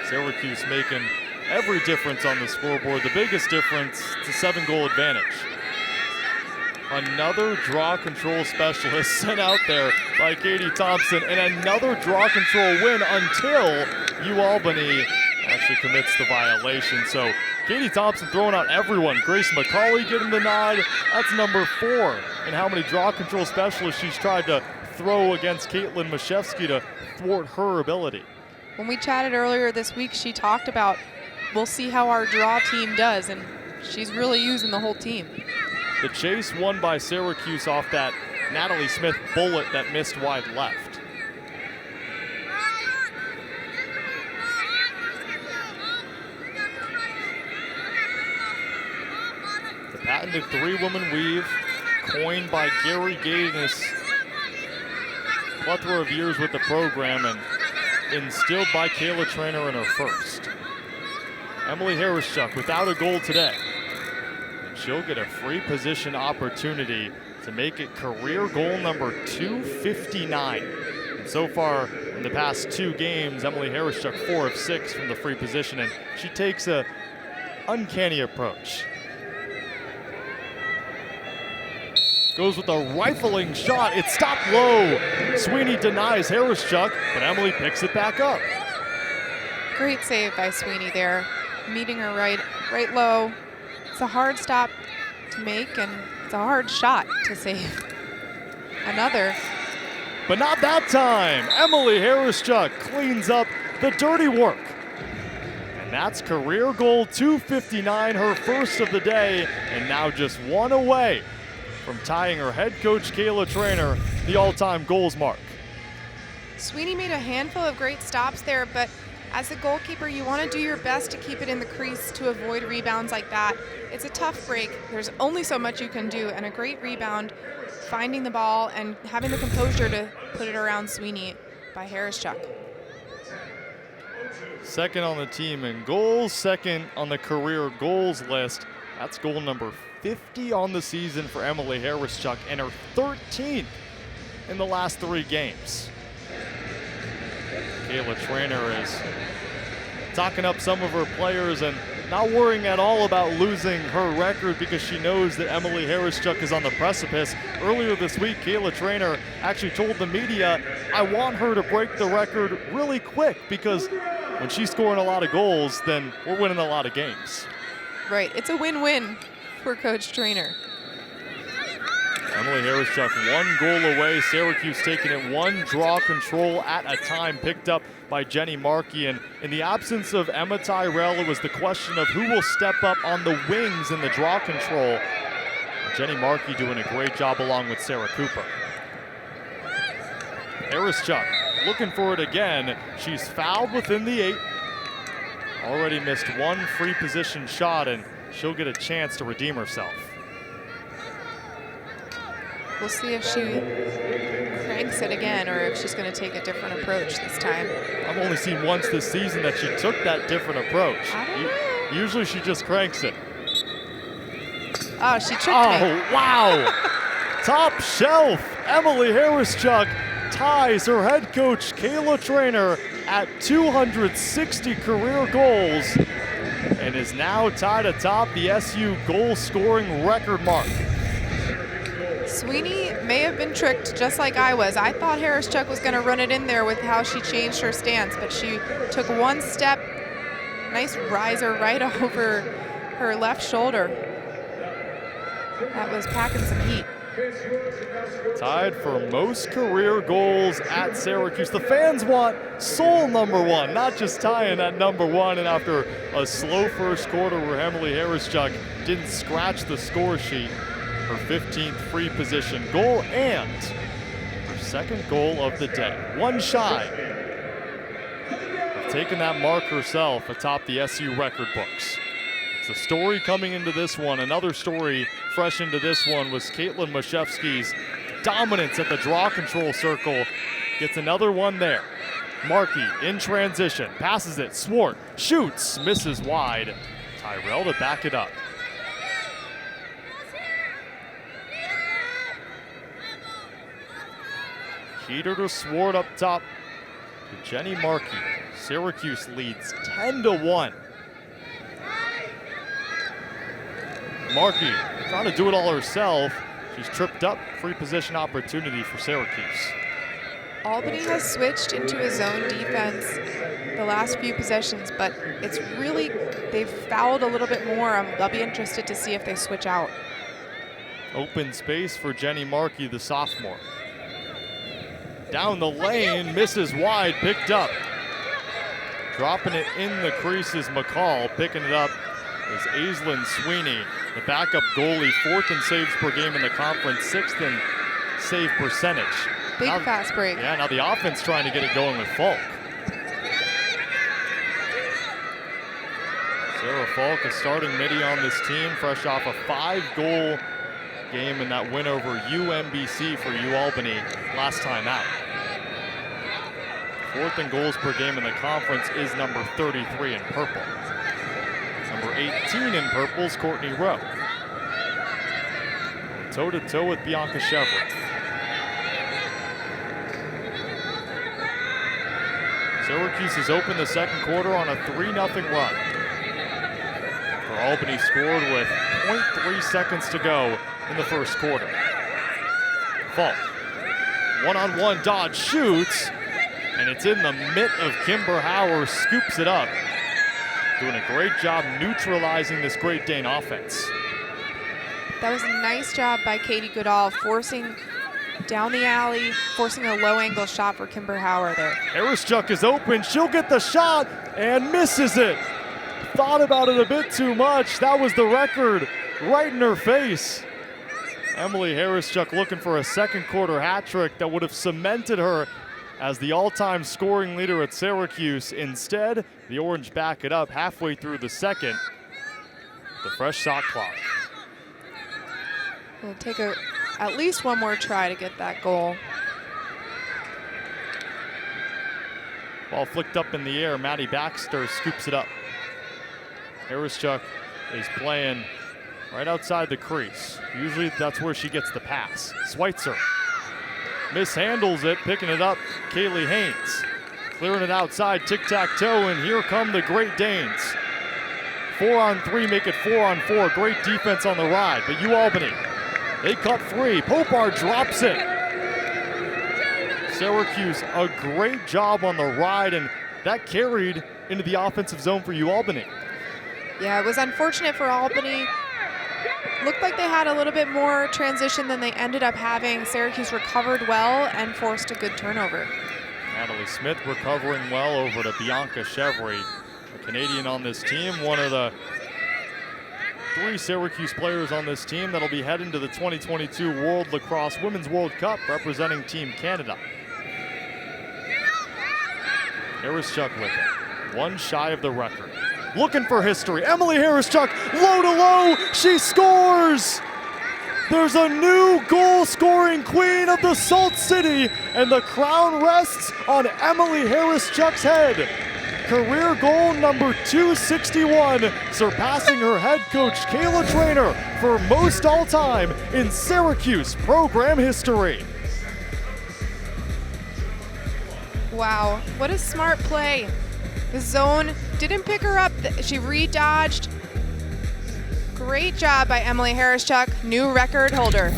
Syracuse making every difference on the scoreboard. The biggest difference, it's a 7-goal advantage. Another draw control specialist sent out there by Katie Thompson, and another draw control win until UAlbany actually commits the violation. So Katie Thompson throwing out everyone. Grace McCauley getting the nod. That's number 4 in how many draw control specialists she's tried to throw against Caitlin Mashevsky to thwart her ability. When we chatted earlier this week, she talked about, we'll see how our draw team does, and she's really using the whole team. The chase won by Syracuse off that Natalie Smith bullet that missed wide left. The patented 3-woman weave, coined by Gary Gaines, plethora of years with the program and instilled by Kayla Trainer in her first. Emily Harris-Chuck without a goal today. She'll get a free position opportunity to make it career goal number 259. And so far in the past 2 games, Emily Harris-Chuck 4 of 6 from the free position, and she takes a uncanny approach. Goes with a rifling shot. It's stopped low. Sweeney denies Harris-Chuck, but Emily picks it back up. Great save by Sweeney there, meeting her right low. It's a hard stop to make, and it's a hard shot to save. Another. But not that time. Emily Harris-Chuck cleans up the dirty work. And that's career goal 259, her first of the day, and now just 1 away from tying her head coach Kayla Trainer the all-time goals mark. Sweeney made a handful of great stops there, but as a goalkeeper, you want to do your best to keep it in the crease to avoid rebounds like that. It's a tough break. There's only so much you can do, and a great rebound, finding the ball and having the composure to put it around Sweeney by Harris-Chuck. Second on the team in goals, second on the career goals list. That's goal number 50 on the season for Emily Harris-Chuck, and her 13th in the last 3 games. Kayla Trainer is talking up some of her players and not worrying at all about losing her record because she knows that Emily Harris-Chuck is on the precipice. Earlier this week, Kayla Trainer actually told the media, I want her to break the record really quick because when she's scoring a lot of goals, then we're winning a lot of games. Right, it's a win-win for Coach Trainer. Emily Harris-Chuck 1 goal away. Syracuse taking it 1 draw control at a time, picked up by Jenny Markey. And in the absence of Emma Tyrell, it was the question of who will step up on the wings in the draw control. Jenny Markey doing a great job along with Sarah Cooper. Harris-Chuck looking for it again. She's fouled within the 8. Already missed 1 free position shot, and she'll get a chance to redeem herself. We'll see if she cranks it again or if she's going to take a different approach this time. I've only seen once this season that she took that different approach. Usually she just cranks it. Oh, she tricked me. Oh, wow. Top shelf. Emily Harris-Chuck ties her head coach Kayla Trainer at 260 career goals and is now tied atop the SU goal scoring record mark. Sweeney may have been tricked just like I was. I thought Harris-Chuck was going to run it in there with how she changed her stance, but she took 1 step, nice riser right over her left shoulder. That was packing some heat. Tied for most career goals at Syracuse. The fans want sole number 1, not just tying at number 1. And after a slow first quarter where Emily Harris-Chuck didn't scratch the score sheet, her 15th free position goal and her 2nd goal of the day. 1 shy of taking that mark herself atop the SU record books. It's a story coming into this one. Another story fresh into this one was Caitlin Mashevsky's dominance at the draw control circle. Gets another one there. Markey in transition, passes it, Swart shoots, misses wide. Tyrell to back it up. Heater to Swart up top to Jenny Markey. Syracuse leads 10-1. Markey trying to do it all herself. She's tripped up. Free position opportunity for Syracuse. Albany has switched into a zone defense the last few possessions, but it's really, they've fouled a little bit more. I'll be interested to see if they switch out. Open space for Jenny Markey, the sophomore. Down the lane, misses wide, picked up. Dropping it in the crease is McCall. Picking it up is Aislinn Sweeney, the backup goalie, 4th in saves per game in the conference, 6th in save percentage. Big fast break. Yeah, now the offense trying to get it going with Falk. Sarah Falk, a starting midi on this team, fresh off a 5-goal game in that win over UMBC for UAlbany last time out. 4th in goals per game in the conference is number 33 in purple. Number 18 in purple is Courtney Rowe. Toe-to-toe with Bianca Chevrolet. Syracuse has opened the second quarter on a 3-0 run. For Albany scored with 0.3 seconds to go in the first quarter. Falk, one-on-one dodge, shoots, and it's in the mitt of Kimber Hauer, scoops it up. Doing a great job neutralizing this Great Dane offense. That was a nice job by Katie Goodall, forcing down the alley, forcing a low-angle shot for Kimber Hauer there. Herischuk is open, she'll get the shot, and misses it. Thought about it a bit too much. That was the record right in her face. Emily Herischuk looking for a second quarter hat trick that would have cemented her as the all-time scoring leader at Syracuse. Instead, the Orange back it up halfway through the second. The fresh shot clock. We'll take at least one more try to get that goal. Ball flicked up in the air. Maddie Baxter scoops it up. Herischuk is playing right outside the crease. Usually that's where she gets the pass. Schweitzer mishandles it, picking it up, Kaylee Haynes. Clearing it outside, tic-tac-toe, and here come the Great Danes. 4-on-3, make it 4-on-4. Great defense on the ride, but UAlbany, they cut free. Popar drops it. Syracuse, a great job on the ride, and that carried into the offensive zone for UAlbany. Yeah, it was unfortunate for Albany. Looked like they had a little bit more transition than they ended up having. Syracuse recovered well and forced a good turnover. Natalie Smith recovering well over to Bianca Chevrolet, a Canadian on this team, one of the 3 Syracuse players on this team that'll be heading to the 2022 World Lacrosse Women's World Cup representing Team Canada. Herischuk with it, one shy of the record. Looking for history. Emily Herischuk, low to low, she scores! There's a new goal-scoring queen of the Salt City, and the crown rests on Emily Herischuk's head. Career goal number 261, surpassing her head coach Kayla Trainer for most all-time in Syracuse program history. Wow, what a smart play. The zone didn't pick her up. She re-dodged. Great job by Emily Herischuk, new record holder.